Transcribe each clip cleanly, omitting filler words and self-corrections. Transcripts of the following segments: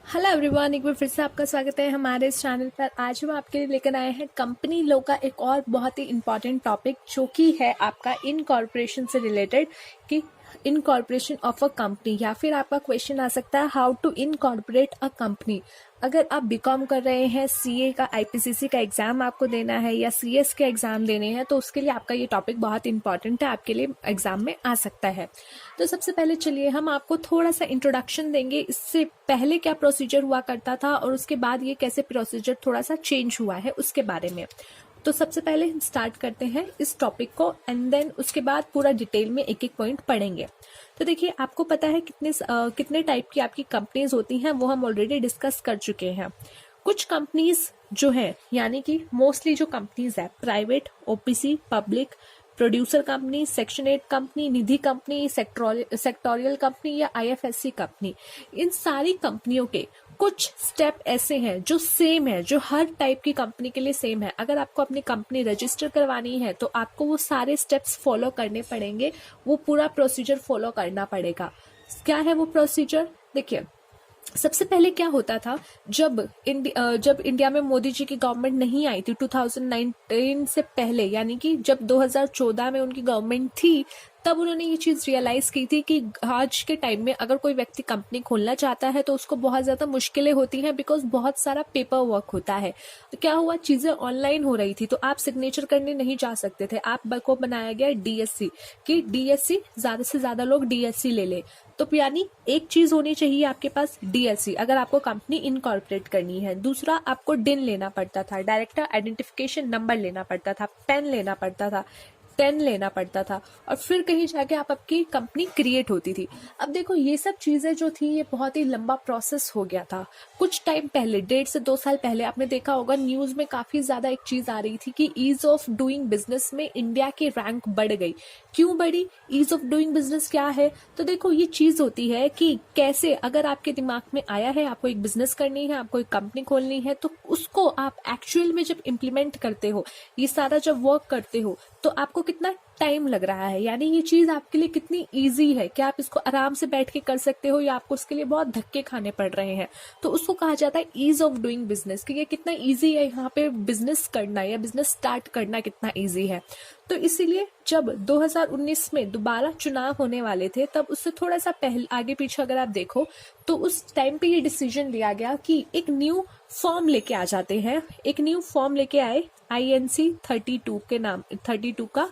Hello everyone, एक बार फिर से आपका स्वागत है हमारे इस चैनल पर। आज हम आपके लिए लेकर आए हैं कंपनी लॉ का एक और बहुत ही इम्पॉर्टेंट टॉपिक, जो कि है आपका इनकॉर्पोरेशन से रिलेटेड कि इनकॉर्पोरेशन ऑफ अ कंपनी, या फिर आपका क्वेश्चन आ सकता है how to incorporate a company. अगर आप बीकॉम कर रहे हैं, सीए का आईपीसीसी का एग्जाम आपको देना है या सीएस के एग्जाम देने हैं, तो उसके लिए आपका ये टॉपिक बहुत इंपॉर्टेंट है, आपके लिए एग्जाम में आ सकता है। तो सबसे पहले चलिए हम आपको थोड़ा सा इंट्रोडक्शन देंगे, इससे पहले क्या प्रोसीजर हुआ करता था और उसके बाद ये कैसे प्रोसीजर थोड़ा सा चेंज हुआ है उसके बारे में। तो सबसे पहले हम स्टार्ट करते हैं इस टॉपिक को, एंड देन उसके बाद पूरा डिटेल में एक एक पॉइंट पढ़ेंगे। तो देखिए, आपको पता है कितने टाइप की आपकी कंपनीज होती हैं, वो हम ऑलरेडी डिस्कस कर चुके हैं। कुछ कंपनीज जो है, यानी कि मोस्टली जो कंपनीज है private, OPC, public, producer company, section 8 company, Nidhi company, sectorial company या आईएफएससी कंपनी, इन सारी कंपनियों के कुछ स्टेप ऐसे हैं जो सेम है, जो हर टाइप की कंपनी के लिए सेम है। अगर आपको अपनी कंपनी रजिस्टर करवानी है तो आपको वो सारे स्टेप्स फॉलो करने पड़ेंगे, वो पूरा प्रोसीजर फॉलो करना पड़ेगा। क्या है वो प्रोसीजर? देखिए, सबसे पहले क्या होता था, जब इंडिया में मोदी जी की गवर्नमेंट नहीं आई थी 2019 से पहले, यानी कि जब 2014 में उनकी गवर्नमेंट थी, तब उन्होंने ये चीज रियलाइज की थी कि आज के टाइम में अगर कोई व्यक्ति कंपनी खोलना चाहता है तो उसको बहुत ज्यादा मुश्किलें होती हैं, बिकॉज बहुत सारा पेपर वर्क होता है। तो क्या हुआ, चीजें ऑनलाइन हो रही थी, तो आप सिग्नेचर करने नहीं जा सकते थे। आप को बनाया गया डीएससी, कि डीएससी ज्यादा से ज्यादा लोग डीएससी ले ले। तो यानी एक चीज होनी चाहिए आपके पास डीएससी, अगर आपको कंपनी इनकॉर्पोरेट करनी है। दूसरा, आपको डिन लेना पड़ता था, डायरेक्टर आइडेंटिफिकेशन नंबर लेना पड़ता था, पेन लेना पड़ता था, टेन लेना पड़ता था, और फिर कहीं जाके आपकी कंपनी क्रिएट होती थी। अब देखो, ये सब चीजें जो थी, ये बहुत ही लंबा प्रोसेस हो गया था। कुछ टाइम पहले, 1.5 से 2 साल पहले, आपने देखा होगा न्यूज में काफी ज्यादा एक चीज आ रही थी कि ईज ऑफ डूइंग बिजनेस में इंडिया की रैंक बढ़ गई। क्यों बढ़ी? ईज ऑफ डूइंग बिजनेस क्या है? तो देखो, ये चीज होती है कि कैसे, अगर आपके दिमाग में आया है आपको एक बिजनेस करनी है, आपको एक कंपनी खोलनी है, तो उसको आप एक्चुअल में जब इम्प्लीमेंट करते हो, ये सारा जब वर्क करते हो, तो आपको कितना टाइम लग रहा है, यानी ये चीज आपके लिए कितनी इजी है, क्या आप इसको आराम से बैठ के कर सकते हो या आपको उसके लिए बहुत धक्के खाने पड़ रहे हैं। तो उसको कहा जाता है ईज ऑफ डूइंग बिजनेस, कि ये कितना इजी है यहाँ पे बिजनेस करना या बिजनेस स्टार्ट करना कितना इजी है। तो इसीलिए जब 2019 में दोबारा चुनाव होने वाले थे, तब उससे थोड़ा सा पहले आगे पीछे अगर आप देखो, तो उस टाइम पे ये डिसीजन लिया गया कि एक न्यू फॉर्म लेके आ जाते हैं। एक न्यू फॉर्म लेके आए INC 32 के नाम, 32 का,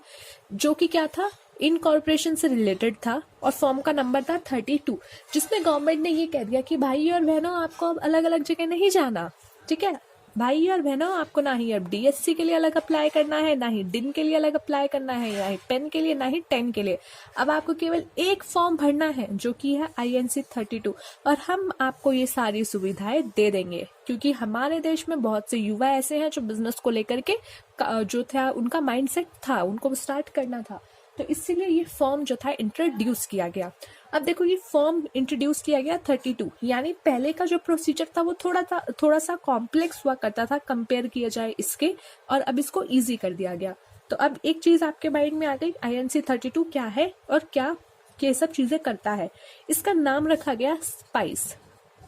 जो कि क्या था, इनकॉर्पोरेशन से रिलेटेड था, और फॉर्म का नंबर था 32, जिसमें गवर्नमेंट ने ये कह दिया कि भाई और बहनों, आपको अब अलग अलग जगह नहीं जाना। ठीक है भाई और बहनों, आपको ना ही अब डीएससी के लिए अलग अप्लाई करना है, ना ही डिन के लिए अलग अप्लाई करना है, ना ही पेन के लिए, ना ही टेन के लिए। अब आपको केवल एक फॉर्म भरना है, जो कि है INC 32, और हम आपको ये सारी सुविधाएं दे देंगे, क्योंकि हमारे देश में बहुत से युवा ऐसे हैं जो बिजनेस को लेकर के जो था उनका माइंडसेट था, उनको स्टार्ट करना था। तो इसीलिए ये फॉर्म जो था इंट्रोड्यूस किया गया। अब देखो, ये फॉर्म इंट्रोड्यूस किया गया 32, यानी पहले का जो प्रोसीजर था वो थोड़ा सा कॉम्प्लेक्स हुआ करता था कंपेयर किया जाए इसके, और अब इसको इजी कर दिया गया। तो अब एक चीज आपके माइंड में आ गई, INC 32 क्या है और क्या ये सब चीजें करता है। इसका नाम रखा गया स्पाइस,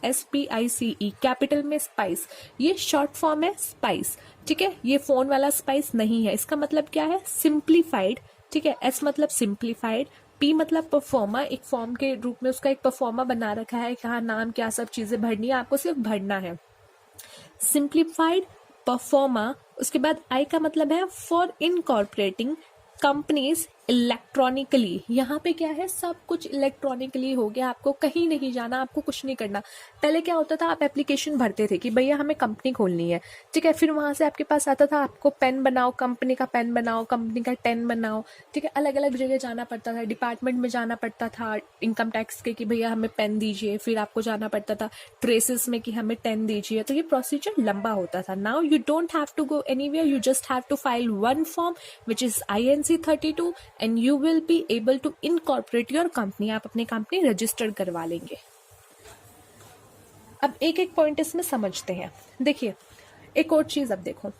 SPICE, कैपिटल में स्पाइस। ये शॉर्ट फॉर्म है स्पाइस। ठीक है, ये फोन वाला स्पाइस नहीं है। इसका मतलब क्या है? सिंप्लीफाइड। ठीक है, S मतलब सिंप्लीफाइड, P मतलब परफॉर्मा, एक फॉर्म के रूप में उसका एक परफॉर्मा बना रखा है, कहा नाम क्या सब चीजें भरनी है, आपको सिर्फ भरना है। सिंप्लीफाइड परफॉर्मा, उसके बाद I का मतलब है फॉर इनकॉर्पोरेटिंग कंपनीज इलेक्ट्रॉनिकली। यहाँ पे क्या है, सब कुछ इलेक्ट्रॉनिकली हो गया, आपको कहीं नहीं जाना, आपको कुछ नहीं करना। पहले क्या होता था, आप एप्लीकेशन भरते थे कि भैया हमें कंपनी खोलनी है। ठीक है, फिर वहां से आपके पास आता था, आपको पेन बनाओ, कंपनी का पेन बनाओ, कंपनी का टेन बनाओ। ठीक है, अलग अलग जगह जाना पड़ता था, डिपार्टमेंट में जाना पड़ता था इनकम टैक्स के कि भैया हमें पेन दीजिए, फिर आपको जाना पड़ता था ट्रेसेस में कि हमें टेन दीजिए। तो ये प्रोसीजर लंबा होता था। Now you don't have to go anywhere, you just have to file one form which is INC 32 and you will be able to incorporate your company. आप अपनी कंपनी रजिस्टर्ड करवा लेंगे। अब एक एक पॉइंट इसमें समझते हैं। देखिए, एक और चीज अब देखो,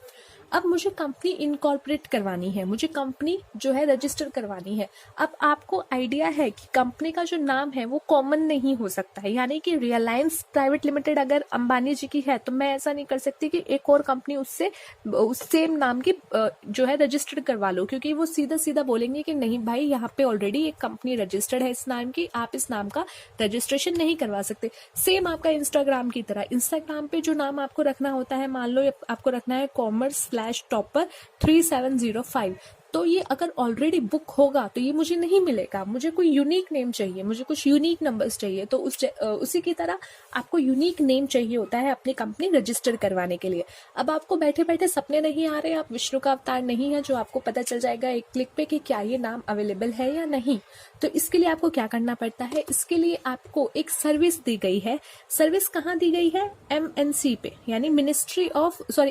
अब मुझे कंपनी इनकॉर्पोरेट करवानी है, मुझे कंपनी जो है रजिस्टर करवानी है। अब आपको आइडिया है कि कंपनी का जो नाम है वो कॉमन नहीं हो सकता है, यानी कि रिलायंस प्राइवेट लिमिटेड अगर अंबानी जी की है तो मैं ऐसा नहीं कर सकती कि एक और कंपनी उससे उस सेम नाम की जो है रजिस्टर्ड करवा लो, क्योंकि वो सीधा सीधा बोलेंगे कि नहीं भाई यहाँ पे ऑलरेडी एक कंपनी रजिस्टर्ड है इस नाम की, आप इस नाम का रजिस्ट्रेशन नहीं करवा सकते। सेम आपका इंस्टाग्राम की तरह, इंस्टाग्राम पे जो नाम आपको रखना होता है, मान लो आपको रखना है commerce/topper3705, तो ये अगर ऑलरेडी बुक होगा तो ये मुझे नहीं मिलेगा, मुझे कोई यूनिक नेम चाहिए, मुझे कुछ यूनिक नंबर्स चाहिए। तो उसी की तरह आपको यूनिक नेम चाहिए होता है अपनी कंपनी रजिस्टर करवाने के लिए। अब आपको बैठे बैठे सपने नहीं आ रहे, आप विष्णु का अवतार नहीं है जो आपको पता चल जाएगा एक क्लिक पे कि क्या ये नाम अवेलेबल है या नहीं। तो इसके लिए आपको क्या करना पड़ता है, इसके लिए आपको एक सर्विस दी गई है। सर्विस कहाँ दी गई है? MNC पे, यानी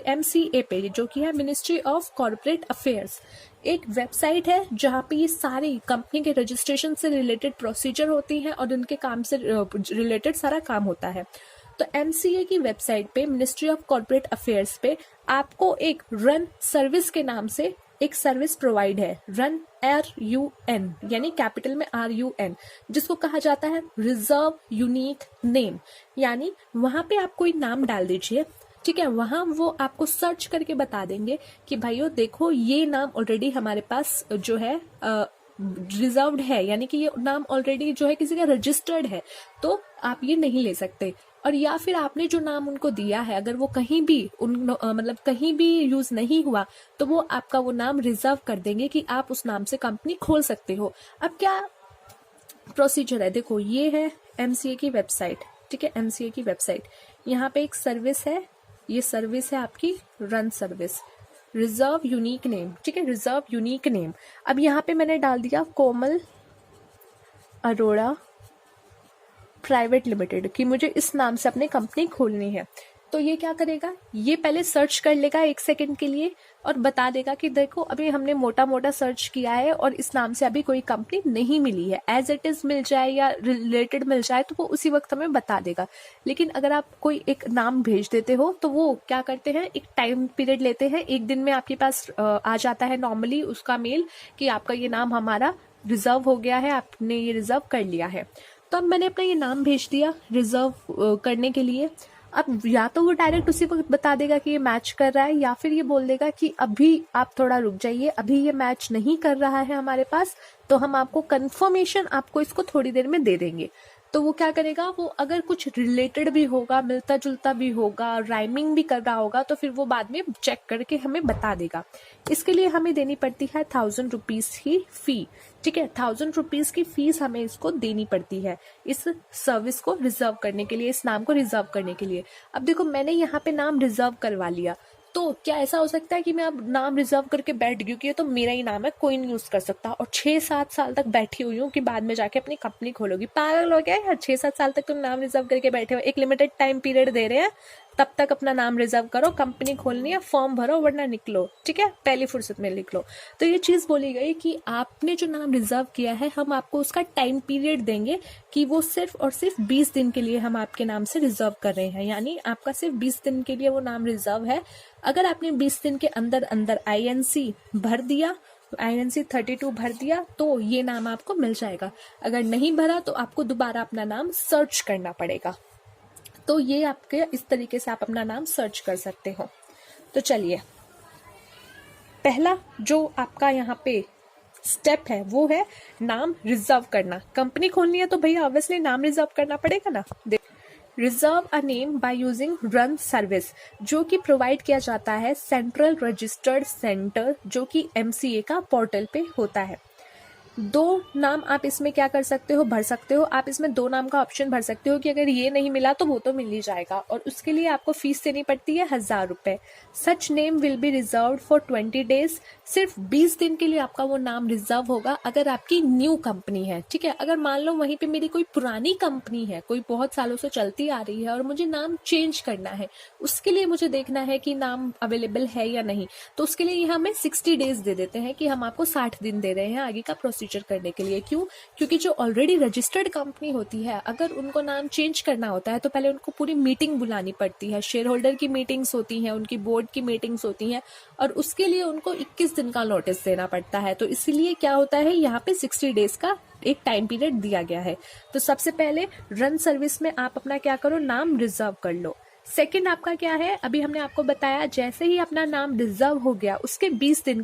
MCA पे, जो कि है मिनिस्ट्री ऑफ कॉर्पोरेट अफेयर्स। एक वेबसाइट है जहाँ पे ये सारी कंपनी के रजिस्ट्रेशन से रिलेटेड प्रोसीजर होती हैं और उनके काम से रिलेटेड सारा काम होता है। तो MCA की वेबसाइट पे, मिनिस्ट्री ऑफ कॉर्पोरेट अफेयर्स पे आपको एक रन सर्विस के नाम से एक सर्विस प्रोवाइड है, रन RUN, यानी कैपिटल में RUN, जिसको कहा जाता है रिजर्व यूनिक नेम। यानी वहां पे आप कोई नाम डाल दीजिए, ठीक है, वहां वो आपको सर्च करके बता देंगे कि भाइयों देखो ये नाम ऑलरेडी हमारे पास जो है रिजर्व्ड है, यानी कि ये नाम ऑलरेडी जो है किसी का रजिस्टर्ड है, तो आप ये नहीं ले सकते। और या फिर आपने जो नाम उनको दिया है अगर वो कहीं भी मतलब कहीं भी यूज नहीं हुआ तो वो आपका वो नाम रिजर्व कर देंगे कि आप उस नाम से कंपनी खोल सकते हो। अब क्या प्रोसीजर है, देखो ये है MCA की वेबसाइट, ठीक है, MCA की वेबसाइट, यहाँ पे एक सर्विस है, ये सर्विस है आपकी run service, reserve unique name, ठीक है, रिजर्व यूनिक नेम। अब यहाँ पे मैंने डाल दिया कोमल अरोड़ा प्राइवेट लिमिटेड कि मुझे इस नाम से अपनी कंपनी खोलनी है। तो ये क्या करेगा, ये पहले सर्च कर लेगा 1 सेकंड के लिए और बता देगा कि देखो अभी हमने मोटा मोटा सर्च किया है और इस नाम से अभी कोई कंपनी नहीं मिली है, एज इट इज मिल जाए या रिलेटेड मिल जाए तो वो उसी वक्त हमें बता देगा। लेकिन अगर आप कोई एक नाम भेज देते हो तो वो क्या करते हैं, एक टाइम पीरियड लेते हैं, 1 दिन में आपके पास आ जाता है नॉर्मली उसका मेल कि आपका ये नाम हमारा रिजर्व हो गया है, आपने ये रिजर्व कर लिया है। तो अब मैंने अपना ये नाम भेज दिया रिजर्व करने के लिए। अब या तो वो डायरेक्ट उसी वक्त बता देगा कि ये मैच कर रहा है, या फिर ये बोल देगा कि अभी आप थोड़ा रुक जाइए, अभी ये मैच नहीं कर रहा है हमारे पास, तो हम आपको कंफर्मेशन आपको इसको थोड़ी देर में दे देंगे। तो वो क्या करेगा, वो अगर कुछ रिलेटेड भी होगा, मिलता जुलता भी होगा, राइमिंग भी कर रहा होगा, तो फिर वो बाद में चेक करके हमें बता देगा। इसके लिए हमें देनी पड़ती है 1000 रुपीज की फी, ठीक है, 1000 रुपीज की फीस हमें इसको देनी पड़ती है इस सर्विस को रिजर्व करने के लिए, इस नाम को रिजर्व करने के लिए। अब देखो मैंने यहाँ पे नाम रिजर्व करवा लिया, तो क्या ऐसा हो सकता है कि मैं अब नाम रिजर्व करके बैठ गई कि ये तो मेरा ही नाम है, कोई नहीं यूज कर सकता, और 6-7 साल तक बैठी हुई हूँ कि बाद में जाके अपनी कंपनी खोलोगी? पागल हो गया यार, 6-7 साल तक तुम नाम रिजर्व करके बैठे हो, एक लिमिटेड टाइम पीरियड दे रहे हैं, तब तक अपना नाम रिजर्व करो, कंपनी खोलनी है, फॉर्म भरो वरना निकलो, ठीक है, पहली फुर्सत में निकलो। तो ये चीज बोली गई कि आपने जो नाम रिजर्व किया है हम आपको उसका टाइम पीरियड देंगे कि वो सिर्फ और सिर्फ 20 दिन के लिए हम आपके नाम से रिजर्व कर रहे हैं, यानी आपका सिर्फ 20 दिन के लिए वो नाम रिजर्व है। अगर आपने 20 दिन के अंदर अंदर INC भर दिया, INC 32 भर दिया तो ये नाम आपको मिल जाएगा। अगर नहीं भरा तो आपको दोबारा अपना नाम सर्च करना पड़ेगा। तो ये आपके इस तरीके से आप अपना नाम सर्च कर सकते हो। तो चलिए, पहला जो आपका यहाँ पे स्टेप है वो है नाम रिजर्व करना। कंपनी खोलनी है तो भैया ऑब्वियसली नाम रिजर्व करना पड़ेगा ना। Reserve a name by using run service, जो कि प्रोवाइड किया जाता है सेंट्रल रजिस्टर्ड सेंटर, जो कि MCA का पोर्टल पे होता है। 2 नाम आप इसमें क्या कर सकते हो, भर सकते हो। आप इसमें 2 नाम का ऑप्शन भर सकते हो कि अगर ये नहीं मिला तो वो तो मिल ही जाएगा, और उसके लिए आपको फीस देनी पड़ती है 1000 रुपए। Such name will be reserved for 20 days, सिर्फ 20 दिन के लिए आपका वो नाम रिजर्व होगा अगर आपकी न्यू कंपनी है, ठीक है। अगर मान लो वहीं पे मेरी कोई पुरानी कंपनी है, कोई बहुत सालों से चलती आ रही है और मुझे नाम चेंज करना है, उसके लिए मुझे देखना है कि नाम अवेलेबल है या नहीं, तो उसके लिए हमें 60 डेज दे देते हैं कि हम आपको 60 दिन दे रहे हैं आगे का प्रोसीजर प्रोसीजर करने के लिए। क्यों? क्योंकि जो ऑलरेडी रजिस्टर्ड कंपनी होती है, अगर उनको नाम चेंज करना होता है तो पहले उनको पूरी मीटिंग बुलानी पड़ती है, शेयर होल्डर की मीटिंग्स होती हैं, उनकी बोर्ड की मीटिंग्स होती हैं, और उसके लिए उनको 21 दिन का नोटिस देना पड़ता है। तो इसलिए क्या होता है, यहाँ पे 60 डेज का एक टाइम पीरियड दिया गया है। तो सबसे पहले रन सर्विस में आप अपना क्या करो, नाम रिजर्व कर लो। सेकंड आपका क्या है, अभी हमने आपको बताया, जैसे ही अपना नाम रिजर्व हो गया उसके 20 दिन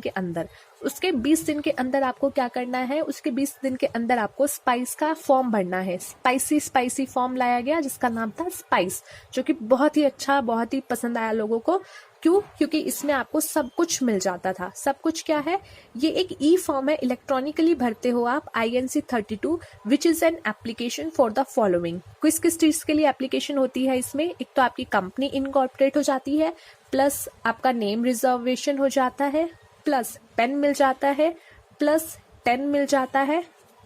के अंदर आपको क्या करना है, उसके 20 दिन के अंदर आपको स्पाइस का फॉर्म भरना है। स्पाइसी फॉर्म लाया गया जिसका नाम था स्पाइस, जो कि बहुत ही अच्छा, बहुत ही पसंद आया लोगों को। क्यों? क्योंकि इसमें आपको सब कुछ मिल जाता था। सब कुछ क्या है, ये एक ई फॉर्म है, इलेक्ट्रॉनिकली भरते हो आप INC 32, which is an application for the following. किस किस चीज के लिए एप्लीकेशन होती है इसमें? एक तो आपकी कंपनी इनकॉर्पोरेट हो जाती है, प्लस आपका नेम रिजर्वेशन हो जाता है, प्लस पेन मिल जाता है, प्लस 10 मिल जाता है,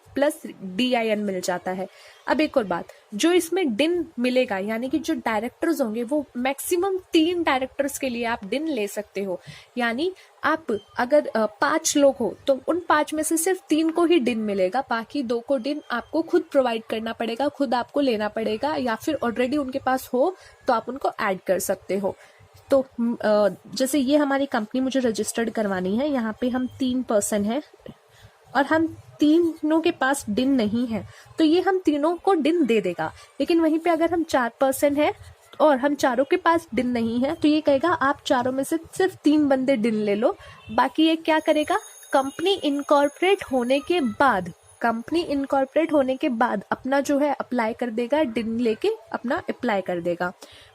प्लस DIN मिल जाता है। अब एक और बात, जो इसमें डिन मिलेगा, यानी कि जो डायरेक्टर्स होंगे वो मैक्सिमम 3 डायरेक्टर्स के लिए आप डिन ले सकते हो। यानी आप अगर 5 लोग हो तो उन 5 में से सिर्फ 3 को ही डिन मिलेगा, बाकी 2 को डिन आपको खुद प्रोवाइड करना पड़ेगा, खुद आपको लेना पड़ेगा, या फिर ऑलरेडी उनके पास हो तो आप उनको ऐड कर सकते हो। तो जैसे ये हमारी कंपनी मुझे रजिस्टर्ड करवानी है, यहाँ पे हम 3 पर्सन हैं और हम तीनों के पास डिन नहीं है, तो ये हम तीनों को डिन दे देगा। लेकिन वहीं पे अगर हम 4 पर्सन हैं और हम चारों के पास डिन नहीं है, तो ये कहेगा आप चारों में से सिर्फ 3 बंदे डिन ले लो। बाकी ये क्या करेगा, कंपनी इनकॉर्पोरेट होने के बाद अपना जो है अप्लाई कर देगा, डिन लेके अपना अप्लाई कर देगा।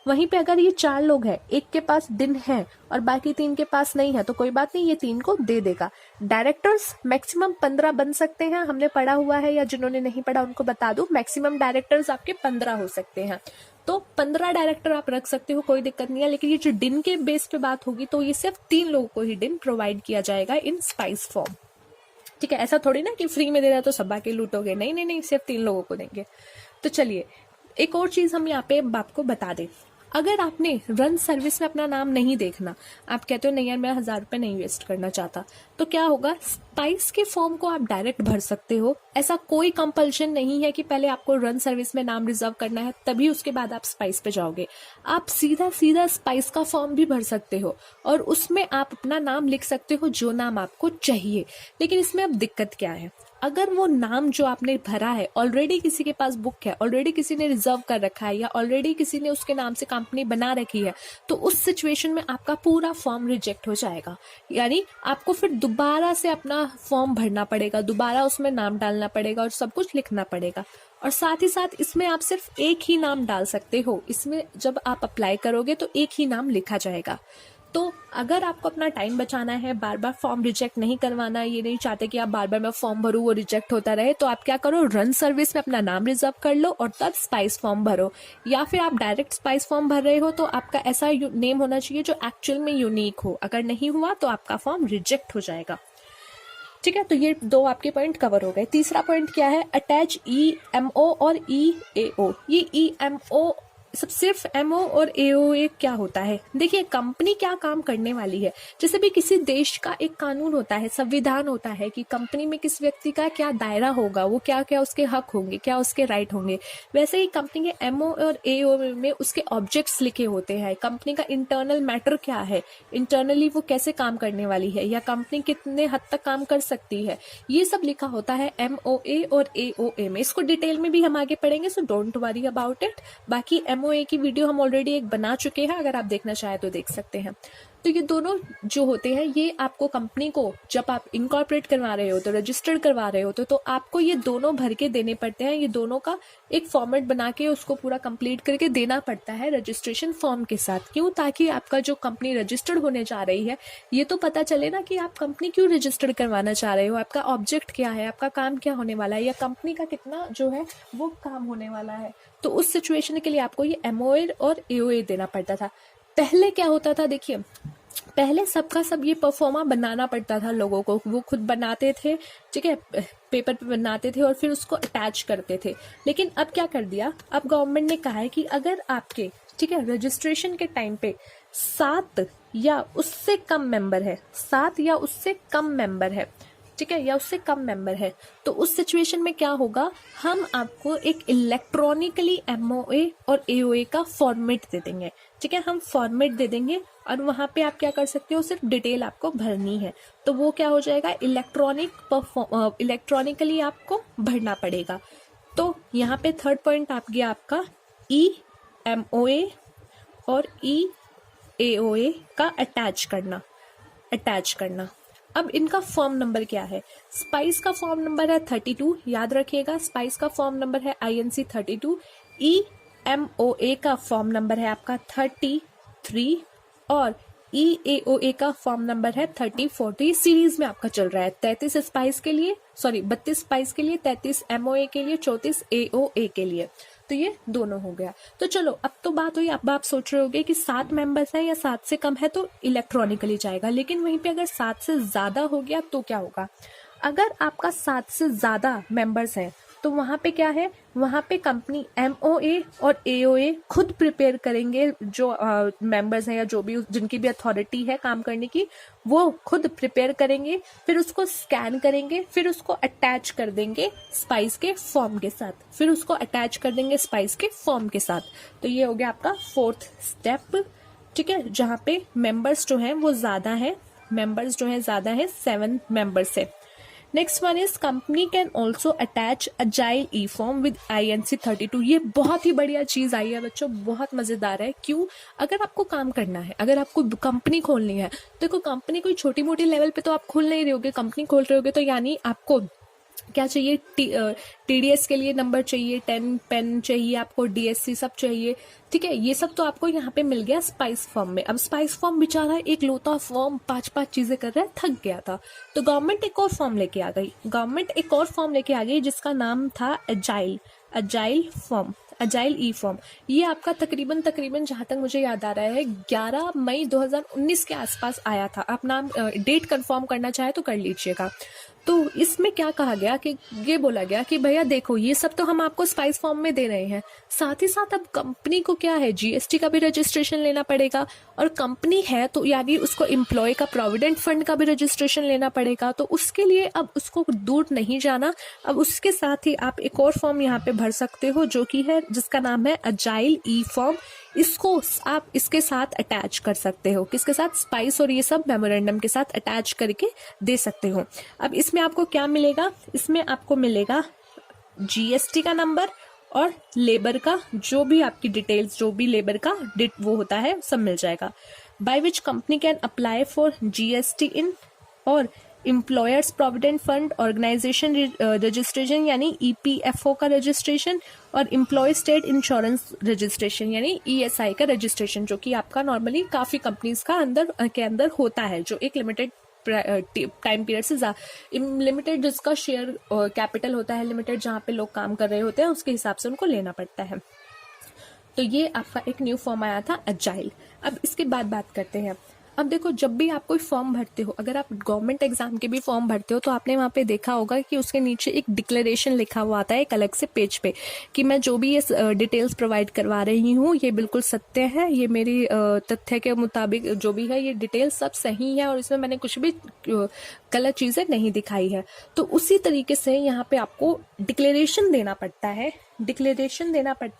वहीं पे अगर ये 4 लोग हैं, एक के पास डिन है और बाकी 3 के पास नहीं है, तो कोई बात नहीं, ये 3 को दे देगा। डायरेक्टर्स मैक्सिमम 15 बन सकते हैं, हमने पढ़ा हुआ है, या जिन्होंने नहीं पढ़ा उनको बता दूं, मैक्सिमम डायरेक्टर्स आपके 15 हो सकते हैं। तो 15 डायरेक्टर आप रख सकते हो, कोई दिक्कत नहीं है। लेकिन ये जो डिन के बेस पे बात होगी तो ये सिर्फ 3 लोगों को ही डिन प्रोवाइड किया जाएगा इन स्पाइस फॉर्म। ठीक है, ऐसा थोड़ी ना कि फ्री में दे रहा है तो सब आके लूटोगे, नहीं नहीं नहीं, सिर्फ 3 लोगों को देंगे। तो चलिए एक और चीज हम यहाँ पे आपको बता दें, अगर आपने रन सर्विस में अपना नाम नहीं देखना, आप कहते हो नहीं यार मैं 1000 रुपये नहीं वेस्ट करना चाहता, तो क्या होगा, स्पाइस के फॉर्म को आप डायरेक्ट भर सकते हो। ऐसा कोई कंपल्शन नहीं है कि पहले आपको रन सर्विस में नाम रिजर्व करना है तभी उसके बाद आप स्पाइस पे जाओगे। आप सीधा सीधा स्पाइस का फॉर्म भी भर सकते हो और उसमें आप अपना नाम लिख सकते हो जो नाम आपको चाहिए। लेकिन इसमें अब दिक्कत क्या है, अगर वो नाम जो आपने भरा है ऑलरेडी किसी के पास बुक है, ऑलरेडी किसी ने रिजर्व कर रखा है, या ऑलरेडी किसी ने उसके नाम से कंपनी बना रखी है, तो उस सिचुएशन में आपका पूरा फॉर्म रिजेक्ट हो जाएगा। यानी आपको फिर दोबारा से अपना फॉर्म भरना पड़ेगा, दोबारा उसमें नाम डालना पड़ेगा और सब कुछ लिखना पड़ेगा। और साथ ही साथ इसमें आप सिर्फ एक ही नाम डाल सकते हो, इसमें जब आप अप्लाई करोगे तो एक ही नाम लिखा जाएगा। तो अगर आपको अपना टाइम बचाना है, बार बार फॉर्म रिजेक्ट नहीं करवाना, ये नहीं चाहते कि आप बार बार मैं फॉर्म भरूँ वो रिजेक्ट होता रहे, तो आप क्या करो, रन सर्विस में अपना नाम रिजर्व कर लो और तब स्पाइस फॉर्म भरो। या फिर आप डायरेक्ट स्पाइस फॉर्म भर रहे हो तो आपका ऐसा नेम होना चाहिए जो एक्चुअल में यूनिक हो, अगर नहीं हुआ तो आपका फॉर्म रिजेक्ट हो जाएगा। ठीक है, तो ये 2 आपके पॉइंट कवर हो गए। तीसरा पॉइंट क्या है, अटैच EMO और EAO। ये EMO सब सिर्फ MO और AOA क्या होता है, देखिए कंपनी क्या काम करने वाली है। जैसे भी किसी देश का एक कानून होता है, संविधान होता है कि कंपनी में किस व्यक्ति का क्या दायरा होगा, वो क्या क्या उसके हक होंगे, क्या उसके राइट होंगे, वैसे ही कंपनी के MO और AOA में उसके ऑब्जेक्ट्स लिखे होते हैं। कंपनी का इंटरनल मैटर क्या है, इंटरनली वो कैसे काम करने वाली है, या कंपनी कितने हद तक काम कर सकती है, ये सब लिखा होता है MOA और AOA में। इसको डिटेल में भी हम आगे पढ़ेंगे, so don't worry about it. बाकी MOA की वीडियो हम ऑलरेडी एक बना चुके हैं, अगर आप देखना चाहे तो देख सकते हैं। तो ये दोनों जो होते हैं, ये आपको कंपनी को जब आप इनकॉर्पोरेट करवा रहे हो तो रजिस्टर्ड करवा रहे हो तो आपको ये दोनों भर के देने पड़ते हैं। ये दोनों का एक फॉर्मेट बना के उसको पूरा कंप्लीट करके देना पड़ता है रजिस्ट्रेशन फॉर्म के साथ। क्यों? ताकि आपका जो कंपनी रजिस्टर्ड होने जा रही है ये तो पता चले ना कि आप कंपनी क्यों रजिस्टर्ड करवाना चाह रहे हो, आपका ऑब्जेक्ट क्या है, आपका काम क्या होने वाला है, या कंपनी का कितना जो है वो काम होने वाला है। तो उस सिचुएशन के लिए आपको ये MOA और AOA देना पड़ता था। पहले क्या होता था, देखिए पहले सबका सब ये परफॉर्मा बनाना पड़ता था लोगों को, वो खुद बनाते थे, ठीक है, पेपर पे बनाते थे और फिर उसको अटैच करते थे। लेकिन अब क्या कर दिया, अब गवर्नमेंट ने कहा है कि अगर आपके, ठीक है, रजिस्ट्रेशन के टाइम पे 7 या उससे कम मेंबर है, 7 या उससे कम मेंबर है, ठीक ठीक है, या उससे कम मेंबर है, तो उस सिचुएशन में क्या होगा, हम आपको एक इलेक्ट्रॉनिकली एमओए और एओए का फॉर्मेट दे देंगे। ठीक है, हम फॉर्मेट दे देंगे और वहां पे आप क्या कर सकते हो, सिर्फ डिटेल आपको भरनी है, तो वो क्या हो जाएगा, इलेक्ट्रॉनिकली आपको भरना पड़ेगा। तो यहाँ पे थर्ड पॉइंट आ गया आपका EMOA और EAOA का अटैच करना। अब इनका फॉर्म नंबर क्या है, स्पाइस का फॉर्म नंबर है 32, याद रखिएगा, स्पाइस का फॉर्म नंबर है INC 32, EMOA का फॉर्म नंबर है आपका 33 और EAOA का फॉर्म नंबर है 3040। सीरीज में आपका चल रहा है 32 स्पाइस के लिए, 32 स्पाइस के लिए, 33 MOA के लिए, 34 AOA के लिए। तो ये दोनों हो गया। तो चलो अब तो बात हुई, अब आप सोच रहे होगे कि 7 मेंबर्स है या 7 से कम है तो इलेक्ट्रॉनिकली जाएगा, लेकिन वहीं पे अगर 7 से ज्यादा हो गया तो क्या होगा, अगर आपका 7 से ज्यादा मेंबर्स है तो वहां पे क्या है, वहां पे कंपनी MOA और AOA खुद प्रिपेयर करेंगे, जो मेंबर्स हैं या जो भी जिनकी भी अथॉरिटी है काम करने की, वो खुद प्रिपेयर करेंगे, फिर उसको स्कैन करेंगे, फिर उसको अटैच कर देंगे स्पाइस के फॉर्म के साथ, तो ये हो गया आपका 4th स्टेप। ठीक है, जहाँ पे मेंबर्स जो हैं वो ज्यादा है, 7 मेंबर्स है। Next one is company can also attach agile e form with INC 32। ये बहुत ही बढ़िया चीज आई है बच्चों, बहुत मजेदार है। क्यों, अगर आपको काम करना है, अगर आपको कंपनी खोलनी है, देखो कंपनी कोई छोटी मोटी लेवल पे तो आप खोल नहीं रहे होगे, कंपनी खोल रहे होगे तो यानी आपको क्या चाहिए, TDS के लिए नंबर चाहिए, 10 पेन चाहिए आपको, DSC सब चाहिए। ठीक है, ये सब तो आपको यहाँ पे मिल गया स्पाइस फॉर्म में। अब स्पाइस फॉर्म बेचारा एक लोता फॉर्म 5 चीजें कर रहा है, थक गया था, तो गवर्नमेंट एक और फॉर्म लेके आ गई, जिसका नाम था अजाइल ई फॉर्म। ये आपका तकरीबन जहां तक मुझे याद आ रहा है 11 मई 2019 के आसपास आया था। आप नाम डेट कंफर्म करना चाहे तो कर लीजिएगा। तो इसमें क्या कहा गया कि ये बोला गया कि भैया देखो ये सब तो हम आपको स्पाइस फॉर्म में दे रहे हैं, साथ ही साथ अब कंपनी को क्या है, GST का भी रजिस्ट्रेशन लेना पड़ेगा, और कंपनी है तो यानी उसको एम्प्लॉय का प्रोविडेंट फंड का भी रजिस्ट्रेशन लेना पड़ेगा। तो उसके लिए अब उसको दूर नहीं जाना, अब उसके साथ ही आप एक और फॉर्म यहाँ पे भर सकते हो, जो कि है जिसका नाम है अजाइल ई फॉर्म। इसको आप इसके साथ अटैच कर सकते हो, किसके साथ, स्पाइस और ये सब मेमोरेंडम के साथ अटैच करके दे सकते हो। अब इसमें आपको क्या मिलेगा, इसमें आपको मिलेगा GST का नंबर और लेबर का जो भी आपकी डिटेल्स, जो भी लेबर का वो होता है सब मिल जाएगा। By which company can apply for GST in और employers provident fund organisation registration यानी EPFO का रजिस्ट्रेशन, और एम्प्लॉय स्टेट इंश्योरेंस रजिस्ट्रेशन यानी ESI का रजिस्ट्रेशन, जो कि आपका नॉर्मली काफी कंपनीज का अंदर होता है, जो एक लिमिटेड टाइम पीरियड से लिमिटेड, जिसका शेयर कैपिटल होता है लिमिटेड, जहाँ पे लोग काम कर रहे होते हैं उसके हिसाब से उनको लेना पड़ता है। तो ये आपका एक न्यू फॉर्म आया था अजाइल। अब इसके बाद बात करते हैं, अब देखो जब भी आप कोई फॉर्म भरते हो, अगर आप गवर्नमेंट एग्जाम के भी फॉर्म भरते हो तो आपने वहाँ पे देखा होगा कि उसके नीचे एक डिक्लेरेशन लिखा हुआ आता है एक अलग से पेज पे, कि मैं जो भी ये डिटेल्स प्रोवाइड करवा रही हूँ ये बिल्कुल सत्य है, ये मेरी तथ्य के मुताबिक जो भी है ये डिटेल्स सब सही है और इसमें मैंने कुछ भी गलत चीजें नहीं दिखाई है। तो उसी तरीके से यहाँ पे आपको डिक्लेरेशन देना पड़ता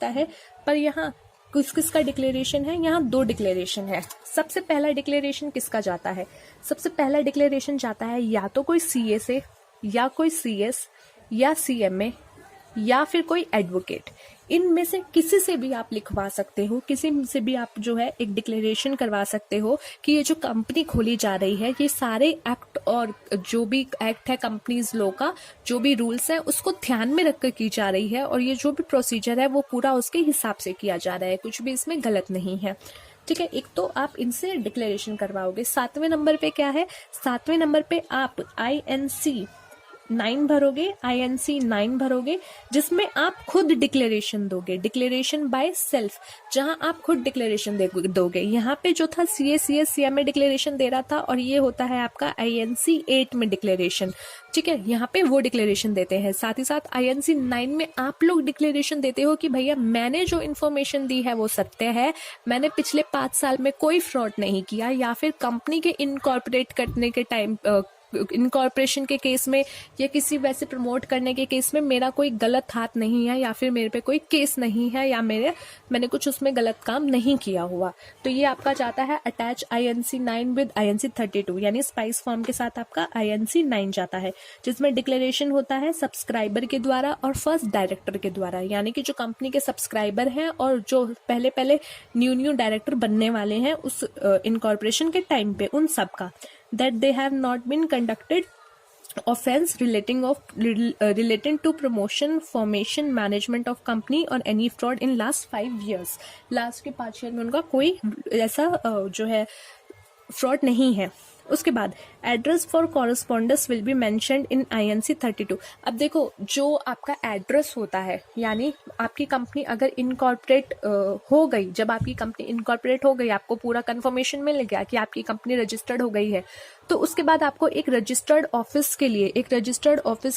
है, पर यहाँ किसका डिक्लेरेशन है, यहाँ 2 डिक्लेरेशन है। सबसे पहला डिक्लेरेशन किसका जाता है, सबसे पहला डिक्लेरेशन जाता है या तो कोई CA से, या कोई CS, या CMA, या फिर कोई एडवोकेट। इनमें से किसी से भी आप लिखवा सकते हो, किसी से भी आप जो है एक डिक्लेरेशन करवा सकते हो कि ये जो कंपनी खोली जा रही है ये सारे एक्ट और जो भी एक्ट है कंपनीज लॉ का, जो भी रूल्स है उसको ध्यान में रखकर की जा रही है, और ये जो भी प्रोसीजर है वो पूरा उसके हिसाब से किया जा रहा है, कुछ भी इसमें गलत नहीं है। ठीक है, एक तो आप इनसे डिक्लेरेशन करवाओगे। 7वें नंबर पे क्या है, 7वें नंबर पे आप INC 9 भरोगे, जिसमें आप खुद डिक्लेरेशन दोगे, डिक्लेरेशन बाय सेल्फ, जहां आप खुद डिक्लेरेशन दोगे। यहाँ पे जो था CA, CS, CMA डिक्लेरेशन दे रहा था, और ये होता है आपका INC 8 में डिक्लेरेशन। ठीक है, यहाँ पे वो डिक्लेरेशन देते हैं। साथ ही साथ INC 9 में आप लोग डिक्लेरेशन देते हो कि भैया मैंने जो इन्फॉर्मेशन दी है वो सत्य है, मैंने पिछले 5 साल में कोई फ्रॉड नहीं किया, या फिर कंपनी के इनकॉर्पोरेट करने के टाइम इनकॉर्पोरेशन के केस में या किसी वैसे प्रमोट करने के केस में मेरा कोई गलत हाथ नहीं है, या फिर मेरे पे कोई केस नहीं है, या मैंने कुछ उसमें गलत काम नहीं किया हुआ। तो ये आपका जाता है अटैच INC 9 विद INC 32, यानी स्पाइस फॉर्म के साथ आपका INC 9 जाता है, जिसमें डिक्लेरेशन होता है सब्सक्राइबर के द्वारा और फर्स्ट डायरेक्टर के द्वारा, यानी कि जो कंपनी के सब्सक्राइबर हैं और जो पहले न्यू डायरेक्टर बनने वाले हैं उस इनकॉर्पोरेशन के टाइम पे, उन सब का, that they have not been conducted offense relating to promotion, formation, management of company or any fraud in last 5 years। Last के 5 ईयर में उनका कोई ऐसा जो है फ्रॉड नहीं है। उसके बाद address for correspondence will be mentioned in INC 32। अब देखो, जो आपका एड्रेस होता है, यानी आपकी कंपनी अगर इनकॉर्पोरेट हो गई, जब आपकी कंपनी इनकॉर्पोरेट हो गई, आपको पूरा कंफर्मेशन मिल गया कि आपकी कंपनी रजिस्टर्ड हो गई है, तो उसके बाद आपको एक रजिस्टर्ड ऑफिस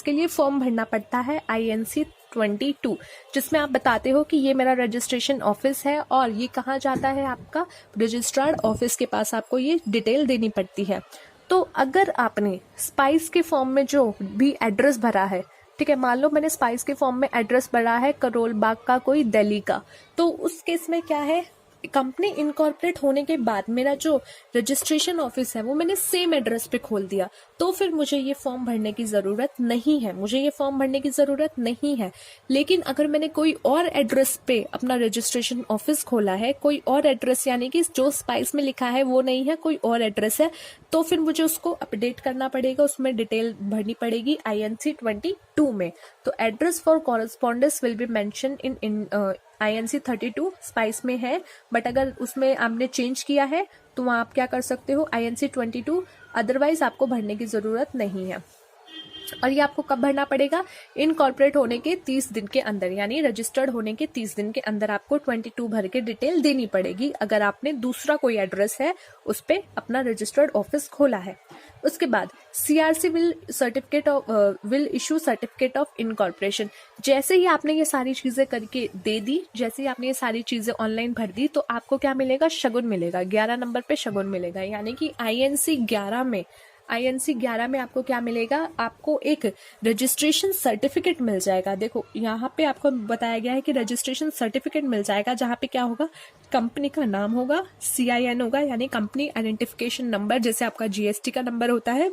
के लिए फॉर्म भरना पड़ता है INC 22, जिसमें आप बताते हो कि ये मेरा रजिस्ट्रेशन ऑफिस है और ये कहाँ जाता है, आपका रजिस्ट्रार्ड ऑफिस के पास आपको ये डिटेल देनी पड़ती है। तो अगर आपने स्पाइस के फॉर्म में जो भी एड्रेस भरा है, ठीक है, मान लो मैंने स्पाइस के फॉर्म में एड्रेस भरा है करोल बाग का कोई दिल्ली का, तो उस केस में क्या है, कंपनी इनकॉर्पोरेट होने के बाद मेरा जो रजिस्ट्रेशन ऑफिस है वो मैंने सेम एड्रेस पे खोल दिया, तो फिर मुझे ये फॉर्म भरने की ज़रूरत नहीं है। लेकिन अगर मैंने कोई और एड्रेस पे अपना रजिस्ट्रेशन ऑफिस खोला है, कोई और एड्रेस, यानी कि जो स्पाइस में लिखा है वो नहीं है, कोई और एड्रेस है, तो फिर मुझे उसको अपडेट करना पड़ेगा, उसमें डिटेल भरनी पड़ेगी INC 22 में। तो address for correspondence will be mention in INC 32 spice में है, बट अगर उसमें आपने चेंज किया है तो वहाँ आप क्या कर सकते हो, INC 22, अदरवाइज आपको भरने की ज़रूरत नहीं है। और ये आपको कब भरना पड़ेगा, इनकॉर्पोरेट होने के 30 दिन के अंदर, यानी रजिस्टर्ड होने के 30 दिन के अंदर आपको 22 भर के डिटेल देनी पड़ेगी, अगर आपने दूसरा कोई एड्रेस है उस पे अपना रजिस्टर्ड ऑफिस खोला है। उसके बाद CRC will issue certificate of incorporation. जैसे ही आपने ये सारी चीजें करके दे दी, जैसे ही आपने ये सारी चीजें ऑनलाइन भर दी, तो आपको क्या मिलेगा, शगुन मिलेगा, 11 नंबर पे शगुन मिलेगा, यानी कि INC 11 में आपको क्या मिलेगा, आपको एक रजिस्ट्रेशन सर्टिफिकेट मिल जाएगा। देखो यहाँ पे आपको बताया गया है कि रजिस्ट्रेशन सर्टिफिकेट मिल जाएगा, जहाँ पे क्या होगा, कंपनी का नाम होगा, CIN होगा, यानी कंपनी आइडेंटिफिकेशन नंबर, जैसे आपका GST का नंबर होता है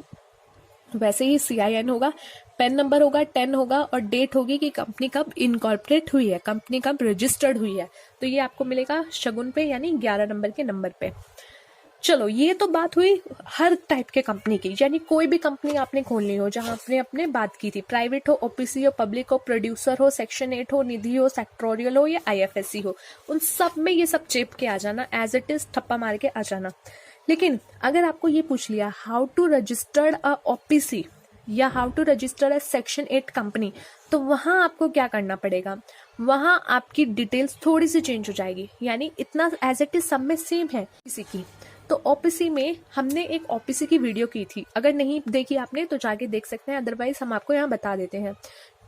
वैसे ही CIN होगा, पेन नंबर होगा, 10 होगा, और डेट होगी कि कंपनी कब इनकॉर्पोरेट हुई है, कंपनी कब रजिस्टर्ड हुई है। तो ये आपको मिलेगा शगुन पे, यानी 11 नंबर के नंबर पे। चलो, ये तो बात हुई हर टाइप के कंपनी की, यानी कोई भी कंपनी आपने खोलनी हो, जहां आपने अपने बात की थी, प्राइवेट हो, OPC हो, पब्लिक हो, प्रोड्यूसर हो, सेक्शन 8 हो, निधि हो, सेक्टोरियल हो या IFSC हो, उन सब में ये सब चेप के आ जाना, एज इट इज ठप्पा मार के आ जाना। लेकिन अगर आपको ये पूछ लिया how to registered a OPC या how to register a section 8 company, तो वहां आपको क्या करना पड़ेगा, वहां आपकी डिटेल्स थोड़ी सी चेंज हो जाएगी, यानी इतना एज इट इज सब में सेम है किसी की। तो OPC में हमने एक OPC की वीडियो की थी, अगर नहीं देखी आपने तो जाके देख सकते हैं, अदरवाइज हम आपको यहाँ बता देते हैं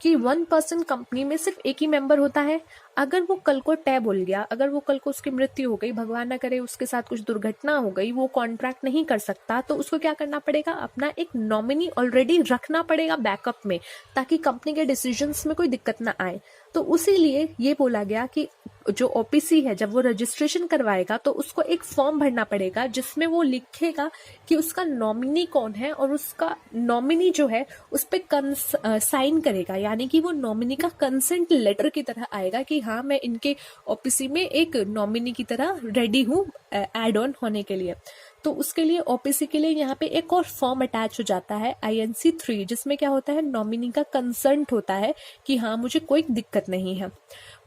कि 1% कंपनी में सिर्फ एक ही मेंबर होता है। अगर वो कल को टैब बोल गया, अगर वो कल को उसकी मृत्यु हो गई, भगवान ना करे उसके साथ कुछ दुर्घटना हो गई, वो कॉन्ट्रैक्ट नहीं कर सकता, तो उसको क्या करना पड़ेगा, अपना एक नॉमिनी ऑलरेडी रखना पड़ेगा बैकअप में, ताकि कंपनी के डिसीजंस में कोई दिक्कत ना आए। तो उसीलिए ये बोला गया कि जो OPC है, जब वो रजिस्ट्रेशन करवाएगा तो उसको एक फॉर्म भरना पड़ेगा, जिसमें वो लिखेगा कि उसका नॉमिनी कौन है, और उसका नॉमिनी जो है उस पर साइन करेगा, यानी कि वो नॉमिनी का कंसेंट लेटर की तरह आएगा कि हाँ, मैं इनके OPC में एक नॉमिनी की तरह रेडी हूँ एड ऑन होने के लिए। तो उसके लिए OPC के लिए यहाँ पे एक और फॉर्म अटैच हो जाता है INC 3, जिसमें क्या होता है, नॉमिनी का कंसेंट होता है कि हाँ, मुझे कोई दिक्कत नहीं है।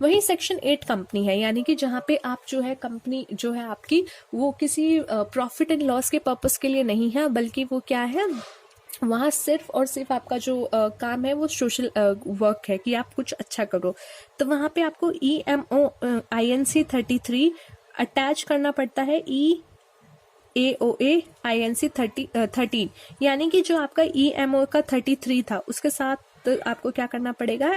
वही सेक्शन 8 कंपनी है, यानी कि जहाँ पे आप जो है, कंपनी जो है आपकी, वो किसी प्रॉफिट एंड लॉस के पर्पस के लिए नहीं है, बल्कि वो क्या है, वहाँ सिर्फ और सिर्फ आपका जो काम है वो सोशल वर्क है कि आप कुछ अच्छा करो। तो वहाँ पे आपको EMO INC 33 अटैच करना पड़ता है, EAOA INC 13, यानी कि जो आपका EMO का 33 था उसके साथ आपको क्या करना पड़ेगा,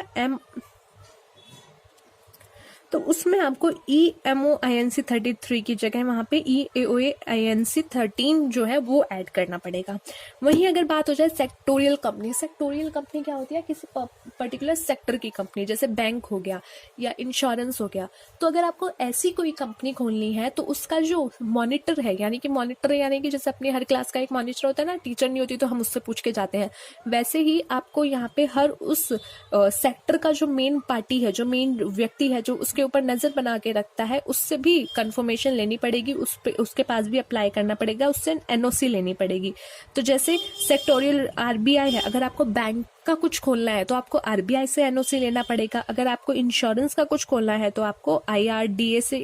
तो उसमें आपको EMOINC 33 की जगह वहाँ पे EAOAINC 13 जो है वो ऐड करना पड़ेगा। वहीं अगर बात हो जाए सेक्टोरियल कंपनी क्या होती है, किसी पर्टिकुलर सेक्टर की कंपनी, जैसे बैंक हो गया या इंश्योरेंस हो गया। तो अगर आपको ऐसी कोई कंपनी खोलनी है तो उसका जो मॉनिटर है, यानी कि जैसे अपनी हर क्लास का एक मॉनिटर होता है ना, टीचर नहीं होती तो हम उससे पूछ के जाते हैं, वैसे ही आपको यहाँ पे हर उस सेक्टर का जो मेन पार्टी है, जो मेन व्यक्ति है, जो उसके ऊपर नजर बना के रखता है, उससे भी कंफर्मेशन लेनी पड़ेगी, उसके पास भी अप्लाई करना पड़ेगा, उससे NOC लेनी पड़ेगी। तो जैसे सेक्टोरियल RBI है, अगर आपको बैंक का कुछ खोलना है तो आपको RBI से NOC लेना पड़ेगा। अगर आपको इंश्योरेंस का कुछ खोलना है तो आपको IRDA से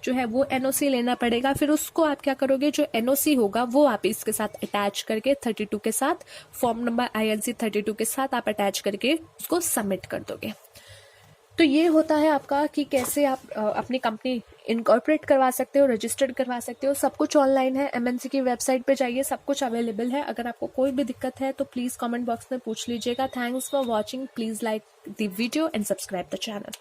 जो है वो NOC लेना पड़ेगा। फिर उसको आप क्या करोगे, जो NOC होगा वो आप इसके साथ अटैच करके 32 के साथ, फॉर्म नंबर INC 32 के साथ आप अटैच करके उसको सबमिट कर दोगे। तो ये होता है आपका कि कैसे आप अपनी कंपनी इनकॉर्पोरेट करवा सकते हो, रजिस्टर्ड करवा सकते हो। सब कुछ ऑनलाइन है, MNC की वेबसाइट पे जाइए, सब कुछ अवेलेबल है। अगर आपको कोई भी दिक्कत है तो प्लीज़ कमेंट बॉक्स में पूछ लीजिएगा। Thanks for watching, please like the video and subscribe the channel.